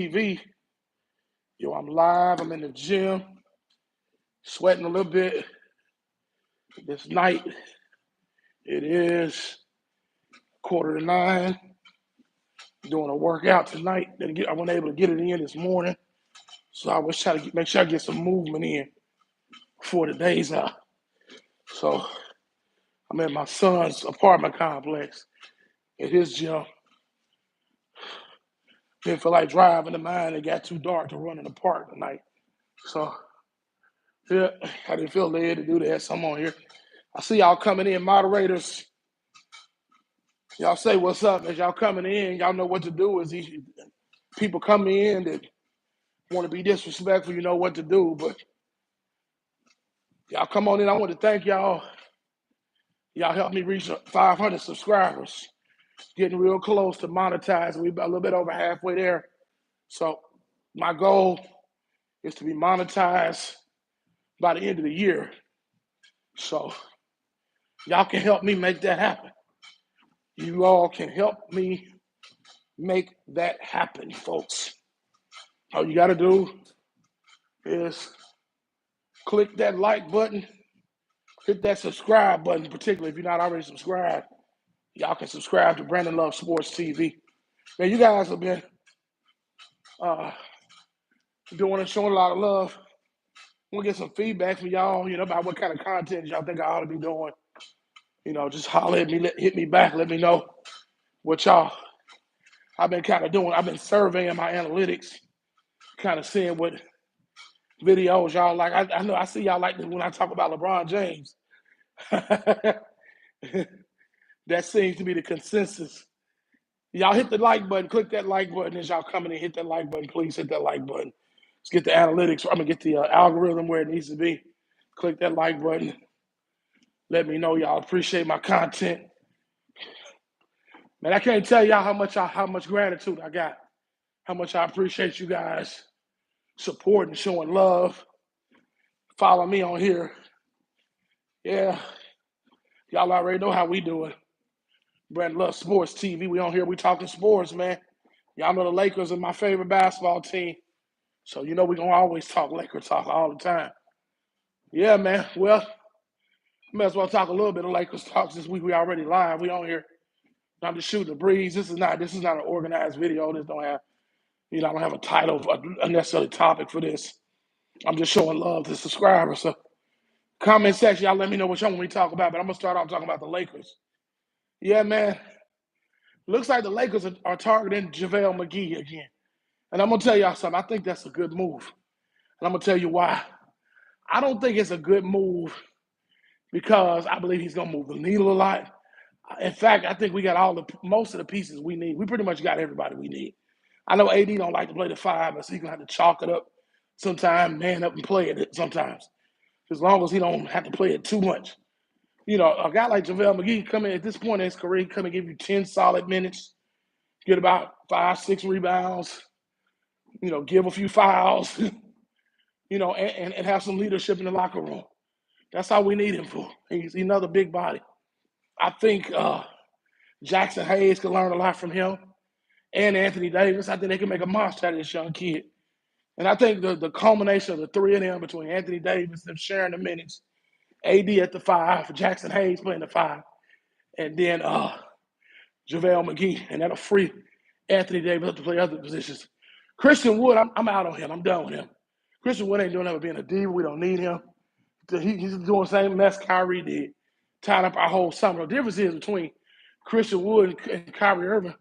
TV. Yo, I'm live. I'm in the gym, sweating a little bit. This night, it is 8:45. Doing a workout tonight. I wasn't able to get it in this morning, so I was trying to make sure I get some movement in before the day's out. So I'm at my son's apartment complex at his gym. Didn't feel like driving to mine. It got too dark to run in the park tonight. So, yeah, I didn't feel led to do that. So I'm on here. I see y'all coming in, moderators. Y'all say what's up as y'all coming in. Y'all know what to do. As these people come in that want to be disrespectful, you know what to do. But y'all come on in. I want to thank y'all. Y'all helped me reach 500 subscribers. Getting real close to monetize. We're a little bit over halfway there. So my goal is to be monetized by the end of the year. So y'all can help me make that happen. You all can help me make that happen, folks. All you got to do is click that like button, hit that subscribe button, particularly if you're not already subscribed. Y'all can subscribe to Brandon Love Sports TV. Man, you guys have been doing and showing a lot of love. We'll get some feedback from y'all, about what kind of content y'all think I ought to be doing. Just holler at me, hit me back, let me know what y'all. I've been kind of doing. I've been surveying my analytics, kind of seeing what videos y'all like. I know I see y'all like this when I talk about LeBron James. That seems to be the consensus. Y'all hit the like button, click that like button as y'all coming in. Hit that like button, please hit that like button. Let's get the analytics. I'm gonna get the algorithm where it needs to be. Click that like button. Let me know y'all appreciate my content. Man, I can't tell y'all how much gratitude I got. How much I appreciate you guys supporting, showing love. Follow me on here. Yeah, y'all already know how we do it. Brandon Love Sports TV. We on here. We talking sports, man. Y'all know the Lakers are my favorite basketball team. So we gonna always talk Laker talk all the time. Yeah, man. Well, may as well talk a little bit of Lakers talk this week. We already live. We on here. I'm just shooting the breeze. This is not an organized video. This don't have, I don't have a title, a necessary topic for this. I'm just showing love to subscribers. So comment section, y'all let me know what y'all want me to talk about. But I'm gonna start off talking about the Lakers. Yeah, man. Looks like the Lakers are targeting JaVale McGee again. And I'm gonna tell y'all something. I think that's a good move. And I'm gonna tell you why. I don't think it's a good move because I believe he's gonna move the needle a lot. In fact, I think we got most of the pieces we need. We pretty much got everybody we need. I know AD don't like to play the five, but so he's gonna have to chalk it up sometime, man up and play it sometimes. As long as he don't have to play it too much. A guy like JaVale McGee come in at this point in his career, come and give you 10 solid minutes, get about 5-6 rebounds, give a few fouls, and have some leadership in the locker room. That's all we need him for. He's another big body. I think Jackson Hayes could learn a lot from him and Anthony Davis. I think they can make a monster out of this young kid. And I think the culmination of the three of them between Anthony Davis and sharing the minutes, AD at the five, Jackson Hayes playing the five, and then JaVale McGee, and that'll free Anthony Davis up to play other positions. Christian Wood, I'm out on him. I'm done with him. Christian Wood ain't doing that with being a diva. We don't need him. He's doing the same mess Kyrie did, tying up our whole summer. The difference is between Christian Wood and Kyrie Irving.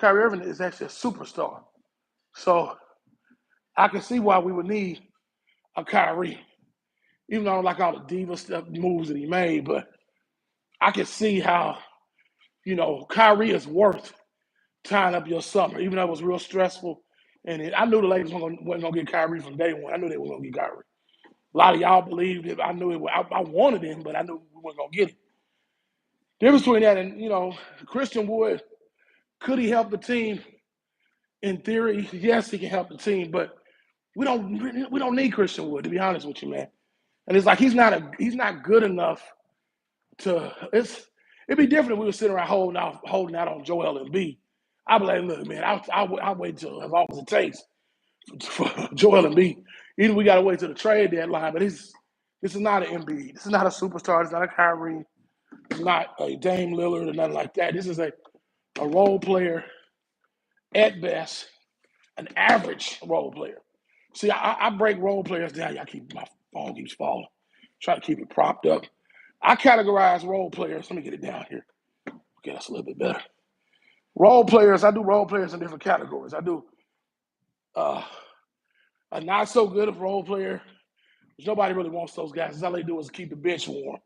Kyrie Irving is actually a superstar. So I can see why we would need a Kyrie. Even though I don't like all the diva stuff moves that he made, but I can see how, Kyrie is worth tying up your summer, even though it was real stressful. And I knew the Lakers wasn't going to get Kyrie from day one. I knew they were going to get Kyrie. A lot of y'all believed it. I knew it. I wanted him, but I knew we weren't going to get him. The difference between that and, Christian Wood, could he help the team? In theory, yes, he can help the team, but we don't need Christian Wood, to be honest with you, man. And it's like he's not good enough to. It'd be different if we were sitting around holding out on Joel Embiid. I'll be like, look, man, I'll wait till as long as it takes for Joel Embiid. Either we got to wait till the trade deadline, but this is not an Embiid. This is not a superstar. It's not a Kyrie. It's not a Dame Lillard or nothing like that. This is a role player at best, an average role player. See, I break role players down. Y'all keep my phone keeps falling. Try to keep it propped up. I categorize role players. Let me get it down here. Okay, that's a little bit better. Role players, I do role players in different categories. I do a not so good of role player, which nobody really wants those guys. All they do is keep the bench warm.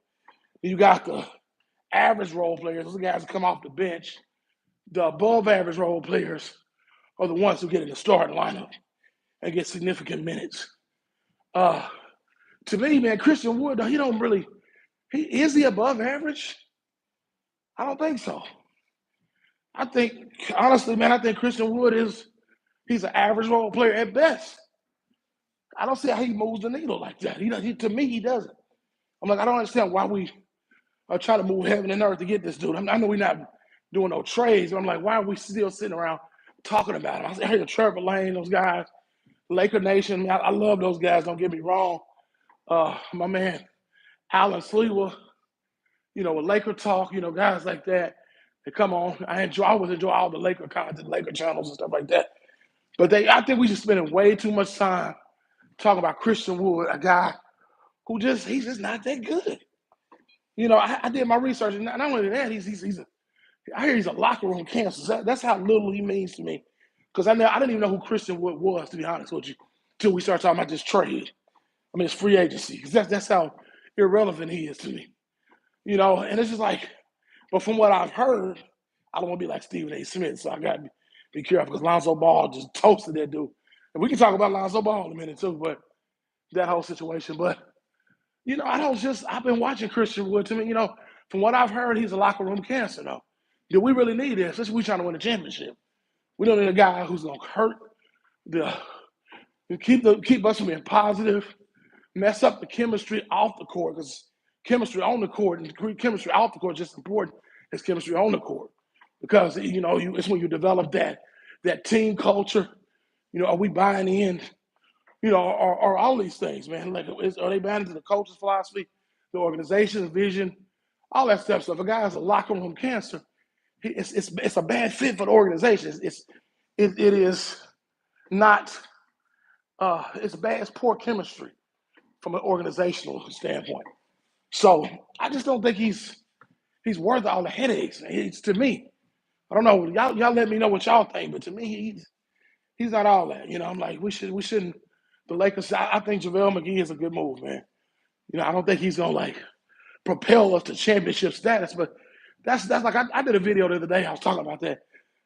You got the average role players. Those guys that come off the bench. The above average role players are the ones who get in the starting lineup and get significant minutes. To me, man, Christian Wood, he don't really. Is he above average? I don't think so. I think, honestly, man, I think Christian Wood he's an average role player at best. I don't see how he moves the needle like that. To me, he doesn't. I'm like, I don't understand why we are trying to move heaven and earth to get this dude. I know we're not doing no trades, but I'm like, why are we still sitting around talking about him? I hear Trevor Lane, those guys, Laker Nation. Man, I love those guys. Don't get me wrong. My man, Alan Sleewa, with Laker Talk, guys like that. They come on. I always enjoy all the Laker content, Laker channels and stuff like that. But I think we just spending way too much time talking about Christian Wood, a guy who he's just not that good. I did my research, and not only that, I hear he's a locker room cancer. That's how little he means to me. Because I didn't even know who Christian Wood was, to be honest with you, until we started talking about this trade. I mean, it's free agency. Because that's how irrelevant he is to me. And it's just like, but from what I've heard, I don't want to be like Stephen A. Smith, so I got to be careful because Lonzo Ball just toasted that dude. And we can talk about Lonzo Ball in a minute too, but that whole situation. But, I've been watching Christian Wood. To me, from what I've heard, he's a locker room cancer, though. Do we really need this? Especially we trying to win a championship. We don't need a guy who's going to hurt keep us from being positive, mess up the chemistry off the court, because chemistry on the court and chemistry off the court is just as important as chemistry on the court. Because, it's when you develop that team culture, are we buying in, or all these things, man? Like, are they buying into the coach's philosophy, the organization's vision, all that stuff? So if a guy has a locker room cancer, it's a bad fit for the organization. It is not, it's poor chemistry from an organizational standpoint. So I just don't think he's worth all the headaches. It's, to me, I don't know. Y'all let me know what y'all think, but to me, he's not all that. I'm like, we shouldn't. The Lakers. I think JaVale McGee is a good move, man. I don't think he's gonna propel us to championship status, but that's like I did a video the other day. I was talking about that.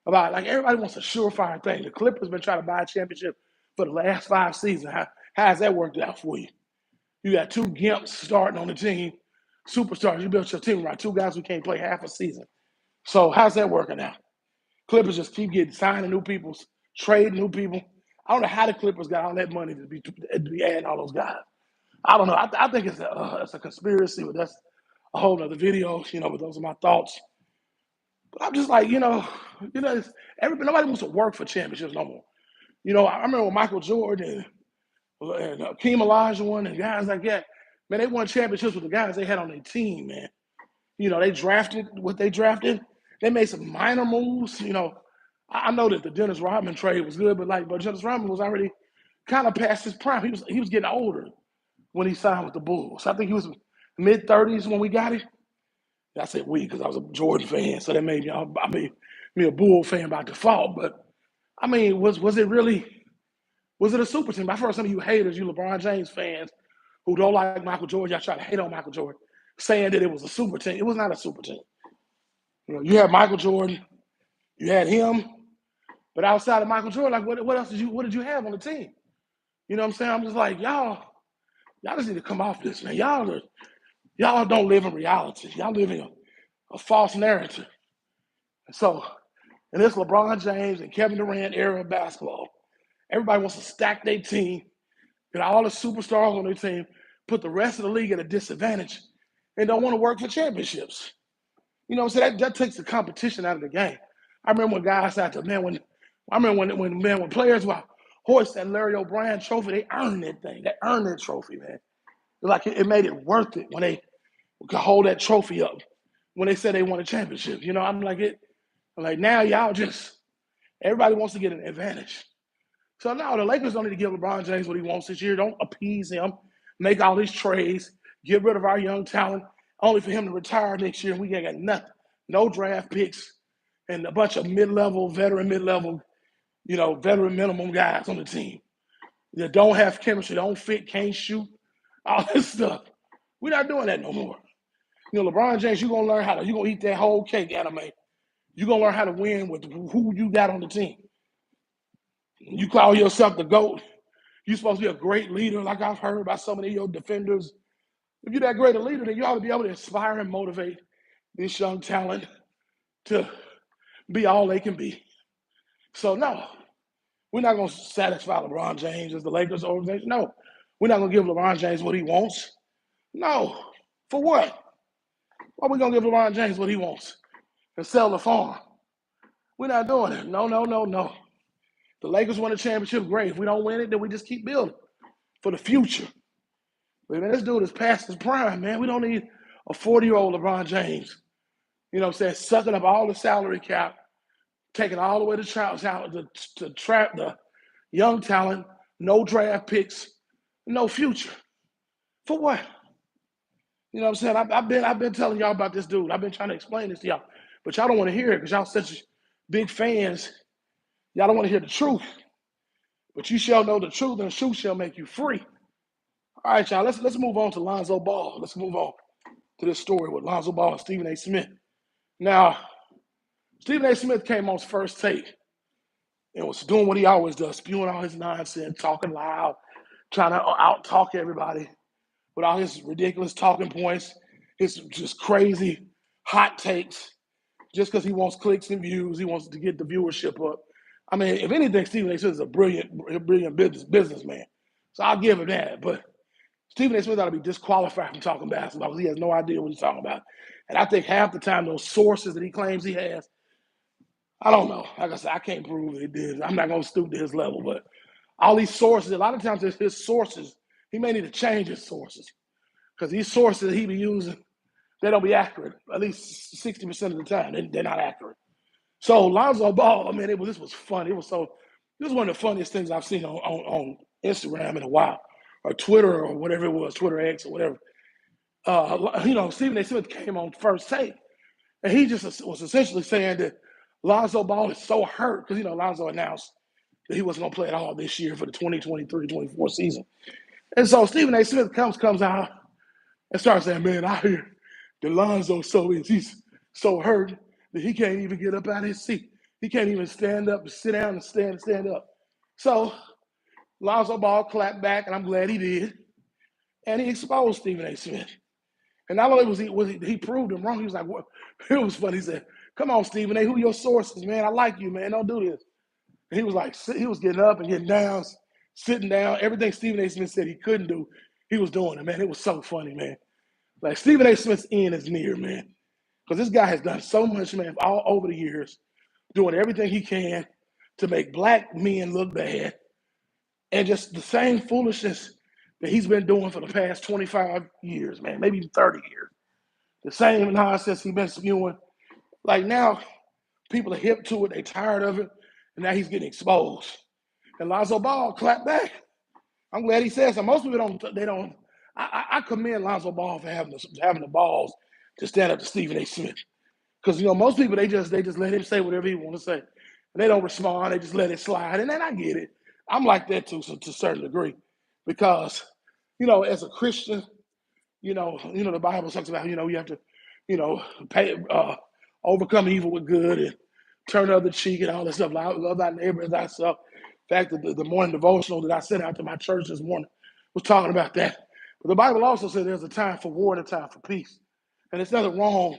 About everybody wants a surefire thing. The Clippers been trying to buy a championship for the last 5 seasons. How has that worked out for you? You got 2 gimps starting on the team, superstars. You built your team around 2 guys who can't play half a season. So how's that working out? Clippers just keep signing new people, trading new people. I don't know how the Clippers got all that money to be adding all those guys. I don't know. I think it's a conspiracy, but that's a whole other video. But those are my thoughts. But I'm just like, nobody wants to work for championships no more. I remember when Michael Jordan and Hakeem Olajuwon and guys like that, man, they won championships with the guys they had on their team, man. They drafted what they drafted. They made some minor moves. I know that the Dennis Rodman trade was good, but Dennis Rodman was already kind of past his prime. He was getting older when he signed with the Bulls. I think he was mid-30s when we got him. I said we because I was a Jordan fan, so that made me a Bull fan by default. But I mean, was it a super team? I've heard some of you haters, you LeBron James fans who don't like Michael Jordan, y'all try to hate on Michael Jordan, saying that it was a super team. It was not a super team. You had Michael Jordan, you had him, but outside of Michael Jordan, what else what did you have on the team? You know what I'm saying? I'm just like, y'all just need to come off this, man. Y'all don't live in reality. Y'all live in a false narrative. So, in this LeBron James and Kevin Durant era of basketball, everybody wants to stack their team, get all the superstars on their team, put the rest of the league at a disadvantage, and don't want to work for championships. You know what I'm saying? That takes the competition out of the game. I remember when guys had to, man, when players were hoist that Larry O'Brien trophy, they earned that thing. They earned that trophy, man. Like it made it worth it when they could hold that trophy up when they said they won a championship. You know, I'm like now y'all just everybody wants to get an advantage. So now the Lakers don't need to give LeBron James what he wants this year. Don't appease him, make all these trades, get rid of our young talent, only for him to retire next year and we ain't got nothing. No draft picks and a bunch of veteran mid-level, veteran minimum guys on the team that don't have chemistry, don't fit, can't shoot, all this stuff. We're not doing that no more. LeBron James, you're gonna eat that whole cake, anime. You're gonna learn how to win with who you got on the team. You call yourself the GOAT. You're supposed to be a great leader, like I've heard by some of your defenders. If you're that great a leader, then you ought to be able to inspire and motivate this young talent to be all they can be. So no, we're not going to satisfy LeBron James as the Lakers organization. No, we're not going to give LeBron James what he wants. No, for what? Why are we going to give LeBron James what he wants and sell the farm? We're not doing it. No. The Lakers won a championship, great. If we don't win it, then we just keep building for the future. But man, this dude is past his prime, man. We don't need a 40-year-old LeBron James, sucking up all the salary cap, taking all the way to trap the young talent, no draft picks, no future. For what? You know what I'm saying? I've been telling y'all about this dude. I've been trying to explain this to y'all, but y'all don't want to hear it because y'all such big fans. Y'all don't want to hear the truth. But you shall know the truth, and the truth shall make you free. All right, y'all. Let's move on to Lonzo Ball. Let's move on to this story with Lonzo Ball and Stephen A. Smith. Now, Stephen A. Smith came on his first take and was doing what he always does, spewing all his nonsense, talking loud, trying to out-talk everybody with all his ridiculous talking points, his just crazy hot takes, just because he wants clicks and views, he wants to get the viewership up. I mean, if anything, Stephen A. Smith is a brilliant businessman. So I'll give him that. But Stephen A. Smith ought to be disqualified from talking basketball because he has no idea what he's talking about. And I think half the time those sources that he claims he has, I don't know. Like I said, I can't prove it did. I'm not going to stoop to his level. But all these sources, a lot of times it's his sources. He may need to change his sources because these sources that he be using, they don't be accurate. At least 60% of the time, they're not accurate. So Lonzo Ball, this was fun. This was one of the funniest things I've seen on Instagram in a while, or Twitter, or whatever it was, Twitter X or whatever. Stephen A. Smith came on first take, and he just was essentially saying that Lonzo Ball is so hurt because Lonzo announced that he wasn't going to play at all this year for the 2023-24 season. And so Stephen A. Smith comes out and starts saying, man, I hear that Lonzo's he's so hurt that he can't even get up out of his seat. He can't even stand up, sit down, and stand up. So Lonzo Ball clapped back, and I'm glad he did. And he exposed Stephen A. Smith. And not only was he proved him wrong, he was like, what? It was funny. He said, come on, Stephen A., who are your sources, man? I like you, man. Don't do this. And he was like, he was getting up and getting down, sitting down. Everything Stephen A. Smith said he couldn't do, he was doing it, man. It was so funny, man. Like, Stephen A. Smith's end is near, man. Because this guy has done so much, man, all over the years, doing everything he can to make black men look bad. And just the same foolishness that he's been doing for the past 25 years, man, maybe even 30 years. The same nonsense he's been spewing. Like now, people are hip to it, they tired of it, and now he's getting exposed. And Lonzo Ball clapped back. I'm glad he said so. Most people don't. I commend Lonzo Ball for having the balls to stand up to Stephen A. Smith. Because most people they just let him say whatever he want to say. And they don't respond, they just let it slide. And then I get it. I'm like that too, so to a certain degree. Because, as a Christian, the Bible talks about, you have to, pay overcome evil with good and turn the other cheek and all that stuff. Love thy neighbor as thyself. In fact, the morning devotional that I sent out to my church this morning was talking about that. But the Bible also says there's a time for war and a time for peace. And there's nothing wrong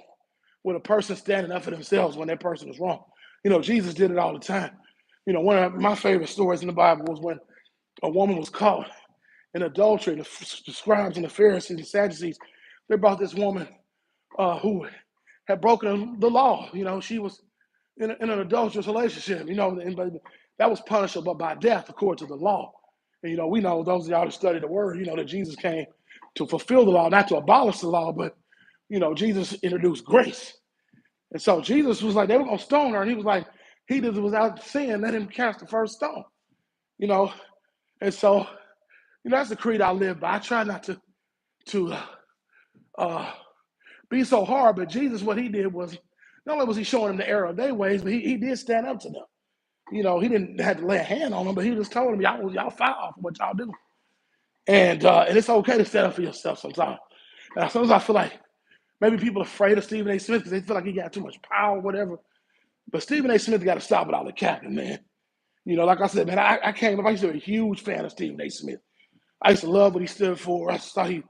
with a person standing up for themselves when that person is wrong. Jesus did it all the time. One of my favorite stories in the Bible was when a woman was caught in adultery. The scribes and the Pharisees and the Sadducees, they brought this woman who had broken the law. She was in an adulterous relationship, but that was punishable by death according to the law. And we know, those of y'all who study the word, that Jesus came to fulfill the law, not to abolish the law, but Jesus introduced grace. And so Jesus was like, they were gonna stone her, and he was like, he that was out sin, let him cast the first stone. And so that's the creed I live by. I try not to uh, be so hard, but Jesus, what he did was, not only was he showing them the error of their ways, but he did stand up to them. He didn't have to lay a hand on them, but he just told them, y'all foul for what y'all do. And it's okay to stand up for yourself sometimes. And sometimes I feel like maybe people are afraid of Stephen A. Smith because they feel like he got too much power or whatever. But Stephen A. Smith got to stop with all the capping, man. Like I said, man, I came up, I used to be a huge fan of Stephen A. Smith. I used to love what he stood for. I thought he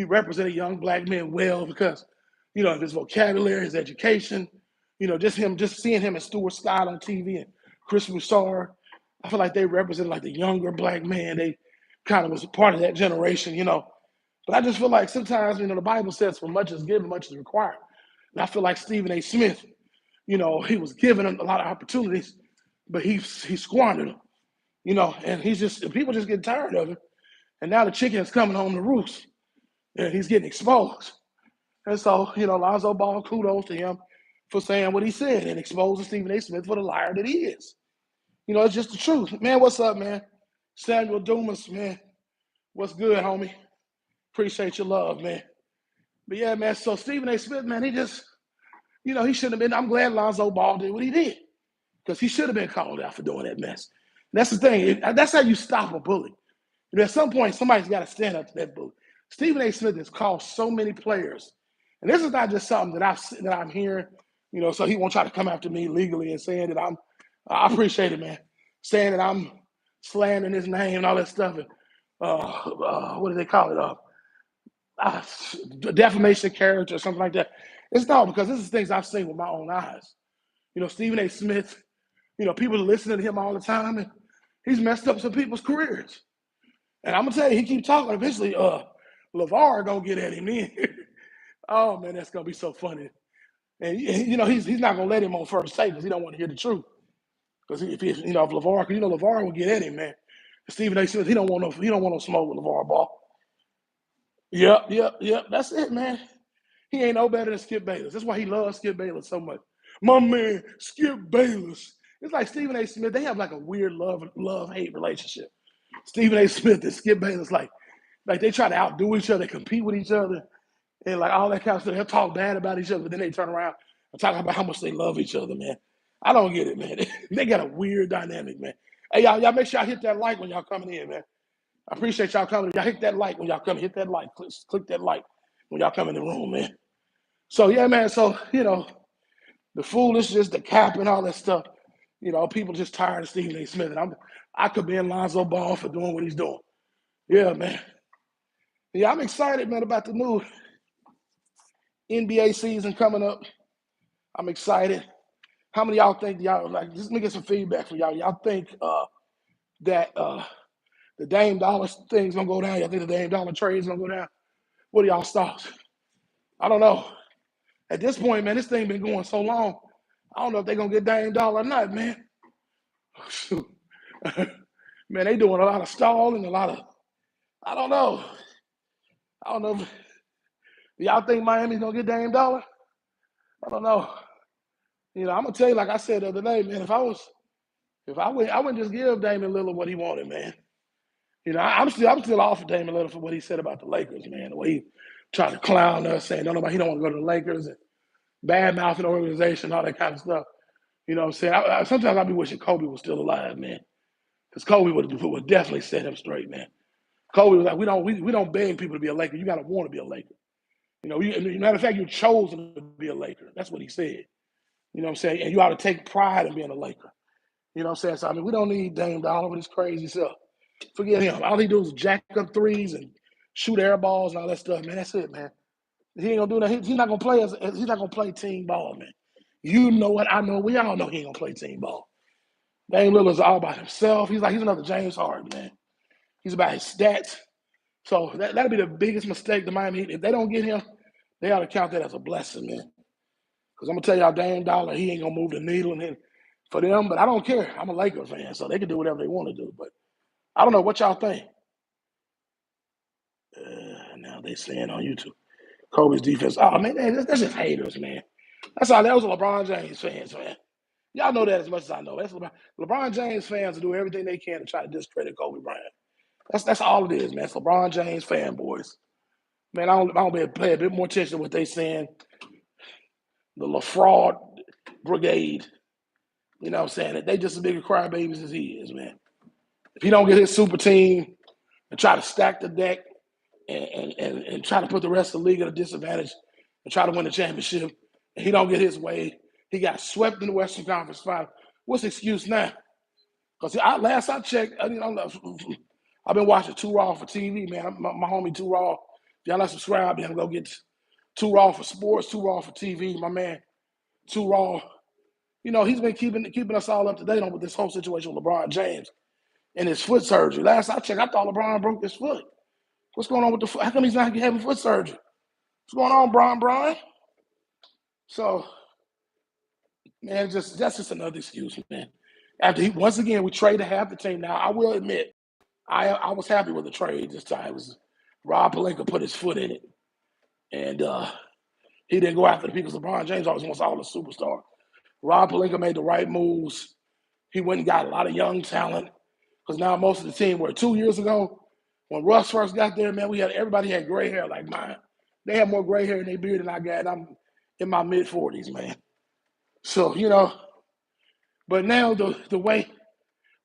represented young black men well because, his vocabulary, his education, just seeing him and Stuart Scott on TV and Chris Broussard, I feel like they represented like the younger black man. They kind of was a part of that generation, But I just feel like sometimes, the Bible says for much is given, much is required. And I feel like Stephen A. Smith, he was given a lot of opportunities, but he squandered them, and people just get tired of him. And now the chicken is coming home to roost, and he's getting exposed. And so, Lonzo Ball, kudos to him for saying what he said and exposing Stephen A. Smith for the liar that he is. It's just the truth. Man, what's up, man? Samuel Dumas, man. What's good, homie? Appreciate your love, man. But yeah, man, so Stephen A. Smith, man, he just, he shouldn't have been. I'm glad Lonzo Ball did what he did because he should have been called out for doing that mess. And that's the thing. That's how you stop a bully. At some point, somebody's got to stand up to that bully. Stephen A. Smith has cost so many players. And this is not just something that I'm hearing, so he won't try to come after me legally and saying that I appreciate it, man, saying that I'm slandering his name and all that stuff. And what do they call it? Defamation of character or something like that. It's not, because this is things I've seen with my own eyes. Stephen A. Smith, people are listening to him all the time, and he's messed up some people's careers. And I'm gonna tell you, he keeps talking. Eventually, LeVar gonna get at him then. Oh man, that's gonna be so funny. And he's not gonna let him on first take because he don't want to hear the truth. Because if LeVar, because LeVar will get at him, man. Stephen A. Smith, he don't want no smoke with LeVar Ball. Yep. That's it, man. He ain't no better than Skip Bayless. That's why he loves Skip Bayless so much. My man, Skip Bayless. It's like Stephen A. Smith. They have like a weird love-hate relationship. Stephen A. Smith and Skip Bayless, like they try to outdo each other, compete with each other, and like all that kind of stuff. They'll talk bad about each other, but then they turn around and talk about how much they love each other, man. I don't get it, man. They got a weird dynamic, man. Hey, y'all make sure y'all hit that like when y'all coming in, man. I appreciate y'all coming. Y'all hit that like when y'all come. Hit that like. Click that like when y'all come in the room, man. So yeah, man. So the foolishness, the cap, and all that stuff. People just tired of Stephen A. Smith, and I could be in Lonzo Ball for doing what he's doing. Yeah, man. Yeah, I'm excited, man, about the new NBA season coming up. I'm excited. How many of y'all think like? Just let me get some feedback from y'all. Y'all think that the Dame Dollar thing's gonna go down? Y'all think the Dame Dollar trade's gonna go down? What are y'all's thoughts? I don't know. At this point, man, this thing been going so long. I don't know if they're gonna get Dame Dollar or not, man. Man, they doing a lot of stalling, a lot of. I don't know. Y'all think Miami's gonna get Dame Dollar? I don't know. I'm gonna tell you, like I said the other day, man. I wouldn't just give Damian Lillard what he wanted, man. I'm still off of Damian Lillard for what he said about the Lakers, man. The way he tried to clown us, saying he don't want to go to the Lakers and bad mouthing the organization, all that kind of stuff. You know what I'm saying? Sometimes I be wishing Kobe was still alive, man, because Kobe would definitely set him straight, man. Kobe was like, we don't beg people to be a Laker. You got to want to be a Laker. Matter of fact, you're chosen to be a Laker. That's what he said. You know what I'm saying? And you ought to take pride in being a Laker. You know what I'm saying? So, we don't need Dame Dollar with his crazy self. Forget him. All he do is jack up threes and shoot air balls and all that stuff, man. That's it, man. He ain't gonna do that. He's not gonna play he's not gonna play team ball, man. You know what? I know. We all know he ain't gonna play team ball. Dame Lillard's all about himself. He's another James Harden, man. He's about his stats. So that'll be the biggest mistake the Miami Heat. If they don't get him, they ought to count that as a blessing, man. Because I'm gonna tell y'all, Dame Dollar, he ain't gonna move the needle for them. But I don't care. I'm a Lakers fan, so they can do whatever they want to do. But I don't know what y'all think. Now they saying on YouTube, Kobe's defense. Oh man, that's just haters, man. That's all. That was LeBron James fans, man. Y'all know that as much as I know. That's LeBron James fans will do everything they can to try to discredit Kobe Bryant. That's all it is, man. It's LeBron James fanboys. Man, I don't pay a bit more attention to what they saying. The LaFraud Brigade. You know what I'm saying? They just as big a crybabies as he is, man. If he don't get his super team and try to stack the deck and try to put the rest of the league at a disadvantage and try to win the championship, and he don't get his way, he got swept in the Western Conference Final. What's the excuse now? Because last I checked, I've been watching Too Raw for TV, man. My homie Too Raw. If y'all not subscribed, then go get Too Raw for sports, Too Raw for TV. My man, Too Raw. He's been keeping us all up to date on with this whole situation with LeBron James and his foot surgery. Last I checked, I thought LeBron broke his foot. What's going on with the foot? How come he's not having foot surgery? What's going on, Brian? So, man, that's just another excuse, man. Once again, we traded half the team. Now, I will admit, I was happy with the trade this time. It was Rob Pelinka put his foot in it, and he didn't go after the people. LeBron James always wants all the superstar. Rob Pelinka made the right moves. He went and got a lot of young talent because now most of the team were 2 years ago when Russ first got there. Man, everybody had gray hair like mine. They had more gray hair in their beard than I got. I'm in my mid-40s, man. So but now the way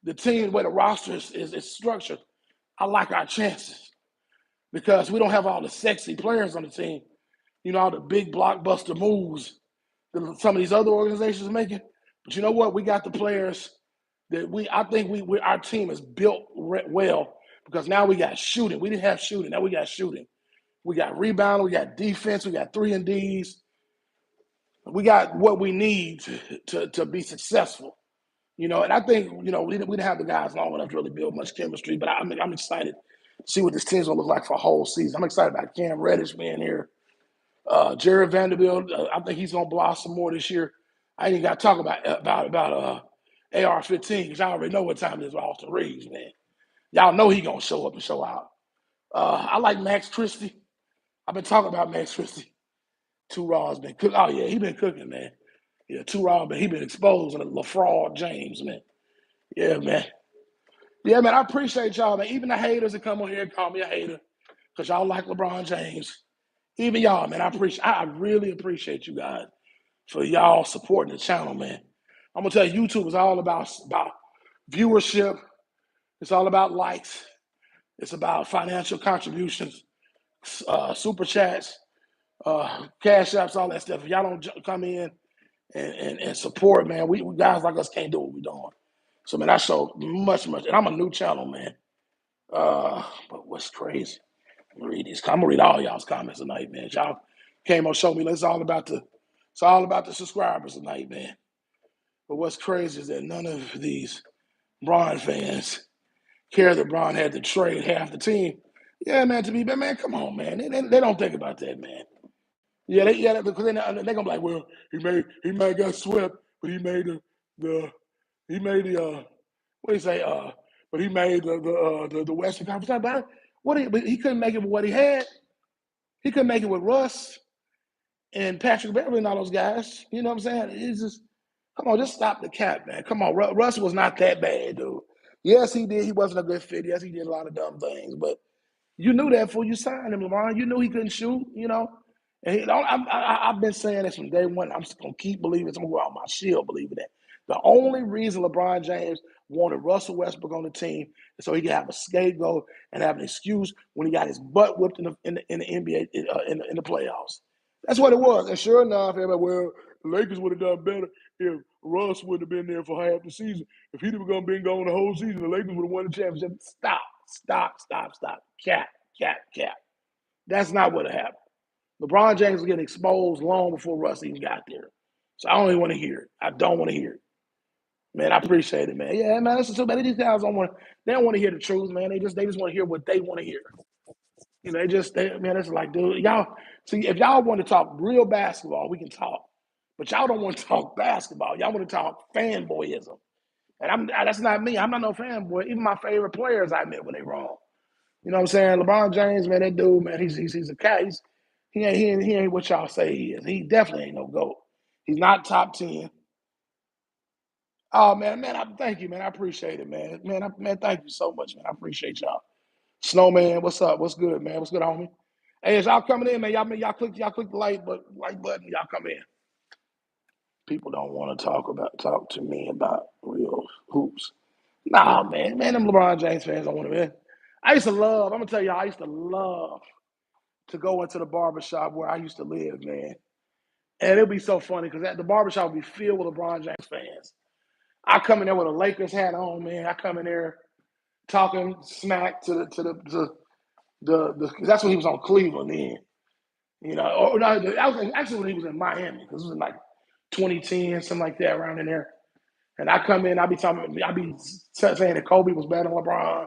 the team, the way the roster is structured, I like our chances because we don't have all the sexy players on the team. All the big blockbuster moves that some of these other organizations are making. But you know what? We got the players that I think our team is built well because now we got shooting. We didn't have shooting. Now we got shooting. We got rebounding. We got defense. We got 3-and-Ds. We got what we need to be successful. And I think, we didn't have the guys long enough to really build much chemistry, but I'm excited to see what this team's going to look like for a whole season. I'm excited about Cam Reddish being here. Jared Vanderbilt, I think he's going to blossom more this year. I ain't even got to talk about AR-15 because y'all already know what time it is with Austin Reeves, man. Y'all know he's going to show up and show out. I like Max Christie. I've been talking about Max Christie. Too Raw has been cooking. Oh, yeah, he been cooking, man. Yeah, Too Raw, but he been exposing the LaFraud James, man. Yeah, man. Yeah, man, I appreciate y'all, man. Even the haters that come on here and call me a hater because y'all like LeBron James. Even y'all, man, I really appreciate you guys for y'all supporting the channel, man. I'm gonna tell you, YouTube is all about viewership. It's all about likes. It's about financial contributions, super chats, cash apps, all that stuff. If y'all don't come in and support, man, we guys like us can't do what we're doing. So, man, I show much, and I'm a new channel, man. But what's crazy? I'm gonna read all y'all's comments tonight, man. Y'all came on show me. It's all about the subscribers tonight, man. But what's crazy is that none of these Bron fans care that Bron had to trade half the team. Yeah, man. Man, come on, man. They don't think about that, man. Yeah, because they're gonna be like, well, he might have got swept, but he made the what do you say? But he made the Western Conference. But he couldn't make it with what he had. He couldn't make it with Russ and Patrick Beverly and all those guys. You know what I'm saying? It's just, come on, just stop the cap, man. Come on, Russ was not that bad, dude. Yes, he did. He wasn't a good fit. Yes, he did a lot of dumb things, but you knew that before you signed him, LeBron. You knew he couldn't shoot, And I've been saying this from day one. I'm just going to keep believing it. I'm going to go out my shield believing that. The only reason LeBron James wanted Russell Westbrook on the team is so he could have a scapegoat and have an excuse when he got his butt whipped in the NBA in the playoffs. That's what it was. And sure enough, everybody, well, the Lakers would have done better if Russ would have been there for half the season. If he'd have been gone the whole season, the Lakers would have won the championship. Stop. Cap. That's not what happened. LeBron James was getting exposed long before Russ even got there. So I don't even want to hear it. I don't want to hear it. Man, I appreciate it, man. Yeah, man, listen to me. These guys don't want to hear the truth, man. They just want to hear what they want to hear. Man, it's like, dude, y'all see if y'all want to talk real basketball, we can talk. But y'all don't want to talk basketball. Y'all want to talk fanboyism. And that's not me. I'm not no fanboy. Even my favorite players I admit when they wrong. You know what I'm saying? LeBron James, man, that dude, man, he's a cat. He ain't what y'all say he is. He definitely ain't no GOAT. He's not top 10. Oh man, thank you, man. I appreciate it, man. Man, thank you so much, man. I appreciate y'all. Snowman, what's up? What's good, man? What's good, homie? Hey, as y'all coming in, man, y'all click the like button, y'all come in. People don't want to talk to me about real hoops. Nah, man, them LeBron James fans don't want to win. I'm gonna tell y'all, I used to love to go into the barbershop where I used to live, man. And it'd be so funny because the barbershop would be filled with LeBron James fans. I come in there with a Lakers hat on, man. I come in there talking smack to the that's when he was on Cleveland then. You know, or no, that was actually when he was in Miami because it was in like 2010, something like that, around in there. And I come in, I be saying that Kobe was better than LeBron,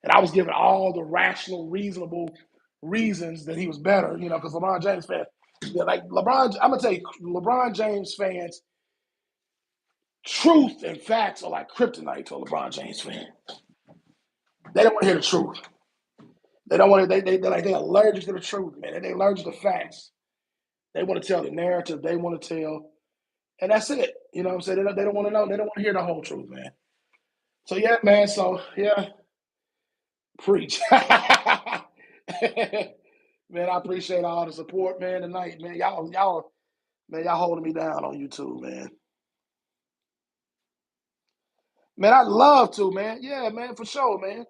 and I was giving all the rational, reasonable reasons that he was better. You know, because LeBron James fans, like LeBron, I'm gonna tell you, LeBron James fans, truth and facts are like kryptonite to a LeBron James fan. They don't want to hear the truth. They don't want to. They're allergic to the truth, man. They're allergic to facts. They want to tell the narrative they want to tell, and that's it. You know what I'm saying? They don't want to know. They don't want to hear the whole truth, man. So yeah, man. So yeah, preach. Man, I appreciate all the support, man. Tonight, man. Y'all holding me down on YouTube, man. Man, I'd love to, man. Yeah, man, for sure, man.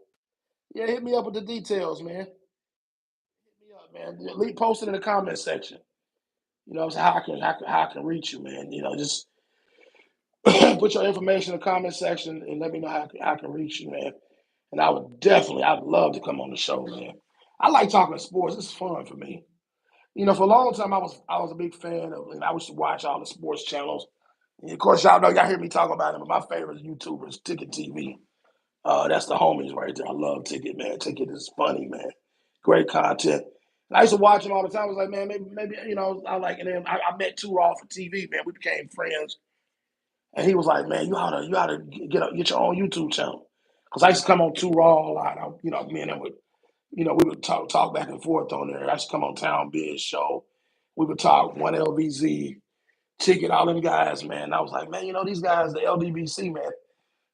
Yeah, hit me up with the details, man. Hit me up, man. Post it in the comment section. You know, how I can reach you, man. You know, just put your information in the comment section and let me know how I can reach you, man. And I'd love to come on the show, man. I like talking sports. It's fun for me. You know, for a long time, I was a big fan of, and I used to watch all the sports channels. And of course, y'all hear me talk about them. But my favorite YouTuber is Ticket TV. That's the homies right there. I love Ticket, man. Ticket is funny, man. Great content. And I used to watch him all the time. I was like, man, maybe you know, I like. And then I met Two Raw for TV, man. We became friends. And he was like, man, you ought to get your own YouTube channel. Because I used to come on Two Raw a lot. You know, me and him would, you know, we would talk back and forth on there. I used to come on Town Biz show. We would talk one LVZ, Ticket, all them guys, man. And I was like, man, you know, these guys, the LDBC, man.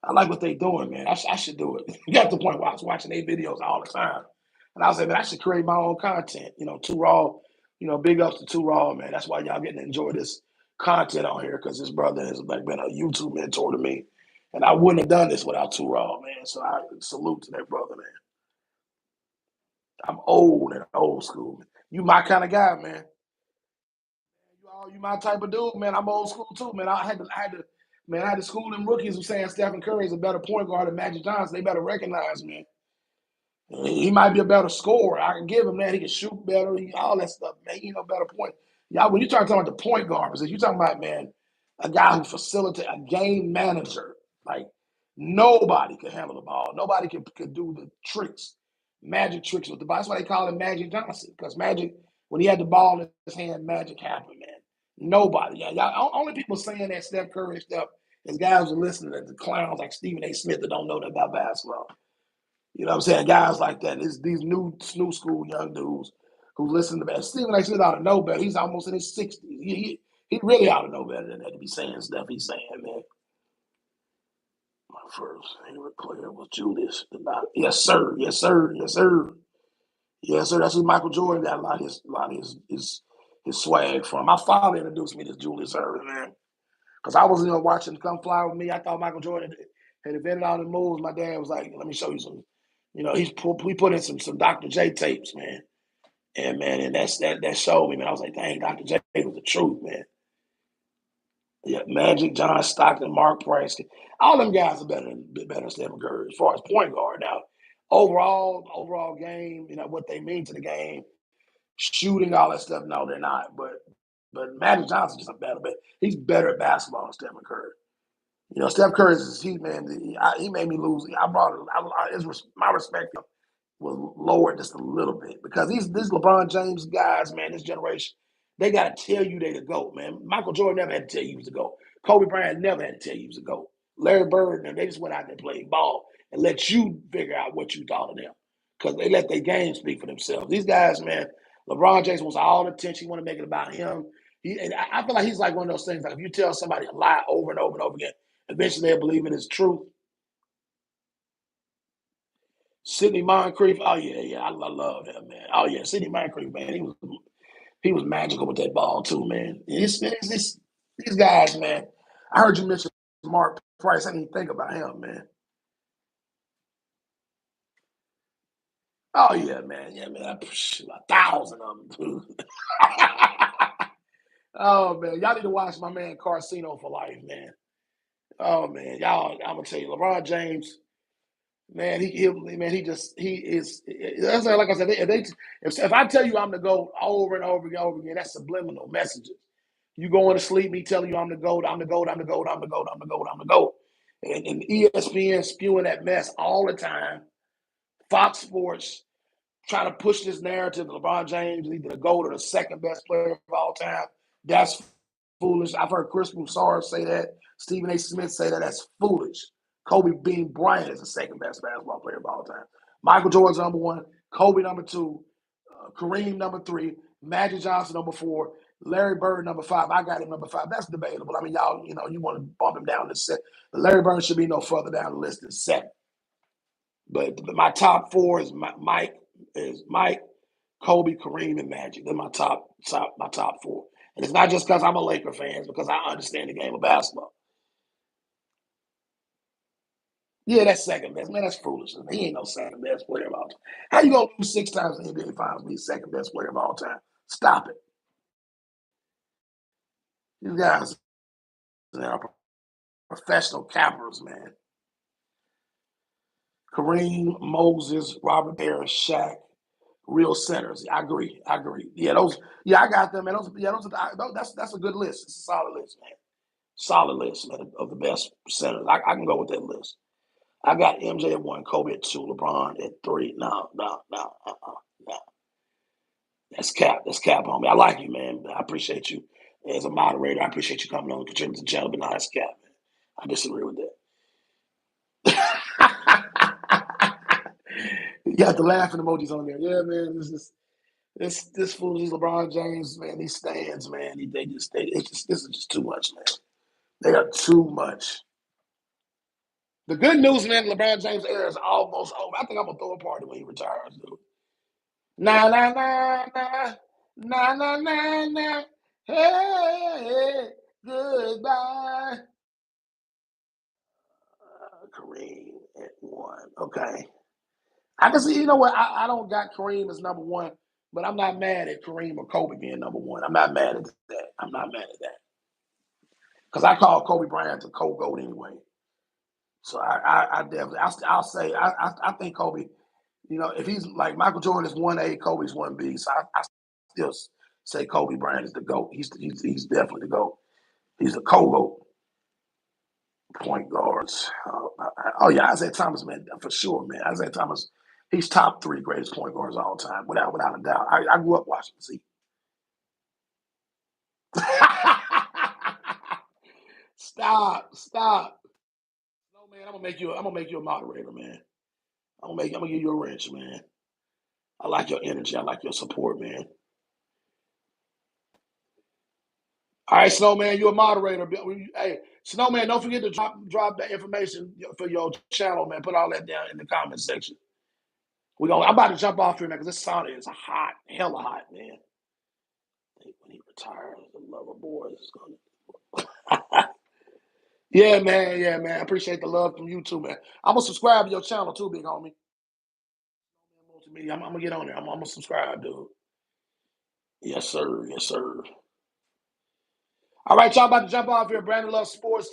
I like what they doing, man. I should do it. Got to the point where I was watching their videos all the time. And I was like, man, I should create my own content. You know, Two Raw, you know, big ups to Two Raw, man. That's why y'all getting to enjoy this content on here because this brother has like been a YouTube mentor to me. And I wouldn't have done this without Two Raw, man. So I salute to that brother, man. I'm old and old school. You my kind of guy, man. You my type of dude, man. I'm old school too, man. I had to school them rookies who saying Stephen Curry is a better point guard than Magic Johnson. They better recognize, man. He might be a better scorer. I can give him that. He can shoot better, all that stuff, man. He know better point. Y'all, when you talking about the point guard position, you talking about, man, a guy who facilitate a game manager. Like nobody can handle the ball. Nobody can do the tricks, magic tricks with the ball. That's why they call him Magic Johnson. Because Magic, when he had the ball in his hand, magic happened, man. Nobody. Yeah, y'all only people saying that Steph Curry and stuff is guys who are listening to the clowns like Stephen A. Smith that don't know nothing about basketball. You know what I'm saying? Guys like that. It's these new school young dudes who listen to that. Stephen A. Smith ought to know better. He's almost in his 60s. He really ought to know better than that to be saying stuff he's saying, man. My first favorite player was Julius. Yes, sir. Yes, sir. Yes, sir. Yes, sir. That's who Michael Jordan got a lot of his swag from. My father introduced me to Julius Erving, man. Because I was watching Come Fly With Me. I thought Michael Jordan had invented all the moves. My dad was like, let me show you some. You know, we put in some Dr. J tapes, man. And man, and that showed me, man. I was like, dang, Dr. J was the truth, man. Yeah, Magic, John Stockton, Mark Price, all them guys are better than Stephen Curry as far as point guard. Now, overall game, you know what they mean to the game, shooting, all that stuff. No, they're not. But Magic Johnson's just a better, but he's better at basketball than Stephen Curry. You know, Steph Curry's heat, man. He made me lose. My respect was lowered just a little bit because these LeBron James guys, man, this generation, They got to tell you they the GOAT, man. Michael Jordan never had to tell you he was the GOAT. Kobe Bryant never had to tell you he was the GOAT. Larry Bird, and they just went out there and played ball and let you figure out what you thought of them because they let their game speak for themselves. These guys, man, LeBron James wants all the attention. He want to make it about him. And I feel like he's like one of those things. Like if you tell somebody a lie over and over and over again, eventually they'll believe it is truth. Sidney Moncrief, oh yeah, I love him, man. Oh yeah, Sidney Moncrief, man, he was magical with that ball too, man. These guys, man. I heard you mention Mark Price. I didn't even think about him, man. Oh yeah, man. Yeah, man. 1,000 of them, dude. Oh man, y'all need to watch my man Carcino for life, man. Oh man, y'all. I'm gonna tell you, LeBron James, man. He is. That's like I said. If I tell you I'm the GOAT over and over and over again, that's subliminal messages. You going to sleep, me telling you I'm the GOAT, I'm the GOAT, I'm the GOAT, I'm the GOAT, I'm the GOAT, I'm the GOAT. And ESPN spewing that mess all the time. Fox Sports trying to push this narrative that LeBron James is either the GOAT or the second best player of all time. That's foolish. I've heard Chris Broussard say that. Stephen A. Smith say that. That's foolish. Kobe Bean Bryant is the second best basketball player of all time. Michael Jordan's number one. Kobe number two. Kareem number three. Magic Johnson number four. Larry Bird number five. I got him number five. That's debatable. I mean, y'all, you want to bump him down to set. But Larry Bird should be no further down the list than seven. But my top four is Mike, Kobe, Kareem, and Magic. They're my top four. And it's not just because I'm a Laker fan, it's because I understand the game of basketball. Yeah, that's second best. Man, that's foolish. He ain't no second best player of all time. How you gonna lose 6 times in the NBA Finals and be second best player of all time? Stop it. These guys are professional cappers, man. Kareem, Moses, Robert Harris, Shaq, real centers. I agree. Yeah, those. Yeah, I got them. And that's a good list. It's a solid list, man. Solid list, man, of the best centers. I can go with that list. I got MJ at one, Kobe at two, LeBron at three. No. That's cap. That's cap on me. I like you, man. I appreciate you as a moderator. I appreciate you coming on and contributing to the channel, but no, that's cap, man. I disagree with that. You got the laughing emojis on there. Yeah, man. This fool, these LeBron James, man, these stands, man, this is just too much, man. They are too much. The good news, man, LeBron James' era is almost over. I think I'm gonna throw a party when he retires, dude. Na na na na na na na na. Hey, goodbye. Kareem at one. Okay. I can see, you know what? I don't got Kareem as number one, but I'm not mad at Kareem or Kobe being number one. I'm not mad at that. I'm not mad at that. Because I call Kobe Bryant the co-goat anyway. So I definitely, I'll say, I think Kobe, if he's like Michael Jordan is 1A, Kobe's 1B. So I still say Kobe Bryant is the GOAT. He's definitely the GOAT. He's the co-GOAT. Point guards. Yeah, Isaiah Thomas, man, for sure, man. Isaiah Thomas, he's top three greatest point guards of all time, without a doubt. I grew up watching Z. Stop. No, man, I'm gonna make you a moderator, man. I'm gonna give you a wrench, man. I like your energy. I like your support, man. All right, Snowman, you're a moderator. Hey, Snowman, don't forget to drop that information for your channel, man. Put all that down in the comment section. I'm about to jump off here, man, because this sauna is hot, hella hot, man. When he retires, the lover boy is gonna. Yeah, man. I appreciate the love from you too, man. I'm gonna subscribe to your channel too, big homie. Multimedia. I'm gonna get on there. I'm gonna subscribe, dude. Yes, sir. All right, y'all about to jump off here. Brandon Love Sports